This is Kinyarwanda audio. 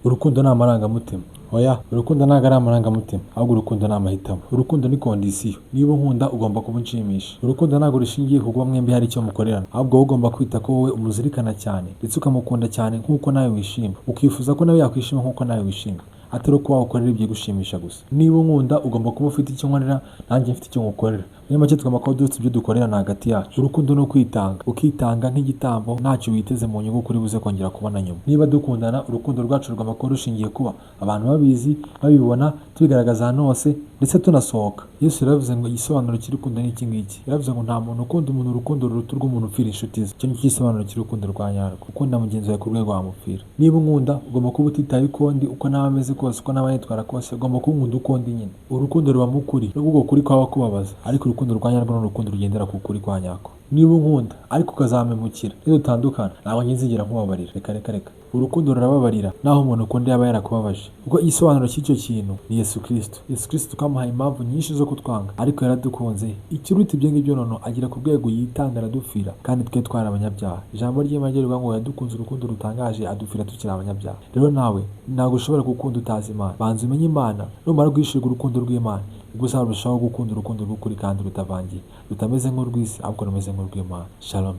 Urukundo ni amarangamutima. Oya, urukundo ntabwo ari amarangamutima, ahubwo urukundo ni amahitamo. Urukundo ni kondisiyo. Niba unkunda ugomba kuba unshimisha. Urukundo ntabwo rushingiye ku kuba mwembi hari icyo mukorerana, ahubwo wowe ugomba kwita ko wowe umuzirikana cyane ndetse ukamukunda cyane nk'uko nawe wishima, ukifuza ko nawe yakwishima nk'uko nawe wishima, atari uko wakorera ibyigushimisha gusa. Niba unkunda ugomba kuba ufite icyo nkorera, nanjye mfite icyo ngukorera. Muri make tugomba kuba dufite ibyo dukorera hagati yacu. Urukundo ni ukwitanga, ukitanga nk'igitambo, ntacyo witeze mu nyungu kuri buze kongera kubona nyuma. Niba dukundana, urukundo rwacu rugomba kuba rushingiye kuba abantu babizi, babibona, tubigaragaza ahantu hose ndetse tunasohoka. Yesu yaravuze ngo igisobanuro cy'urukundo ni iki ngiki. Yaravuze ngo nta muntu ukunda umuntu urukundo ruruta urw'umuntu upfira inshuti ze. Icyo ni cyo gisobanuro cy'urukundo rwa nyarwo. Gukunda mugenzi wawe ku rwego wamupfira. Niba unkunda ugomba kuba utitaye uko ndi, uko nawe ameze kose, uko nawe yitwara kose, ugomba kuba unkunda uko ndi nyine. Urukundo rubamo ukuri, nubwo uko kuri kwaba kubabaza, ariko urukundo rwa nyarwo ni urukundo rugendera ku kuri kwa nyako. Niba unkunda ariko ukazampemukira, nidutandukana ntabwo nzigera nkubabarira. Reka. Urukundo rurababarira naho umuntu ukunda yaba yarakubabaje, kuko igisobanuro cy'icyo kintu ni Yesu Kristo. Yesu Kristo twamuhaye impamvu nyinshi zo kutwanga, ariko yaradukunze. Ikiruta ibyo ngibyo noneho agera ku rwego yitanga aradupfira, kandi twe twari abanyabyaha. Ijambo ry'Imana rivuga ngo yadukunze urukundo rutangaje, adupfira tukiri abanyabyaha. Rero nawe ntabwo ushobora gukunda utazi Imana. Banza umenye Imana, numara guhishurwa urukundo rw'Imana ubwo uzarushaho gukunda urukundo rw'ukuri kandi rutavangiye, rutameze nk'urw'isi ahubwo rumeze nk'urw'Imana. Shalom.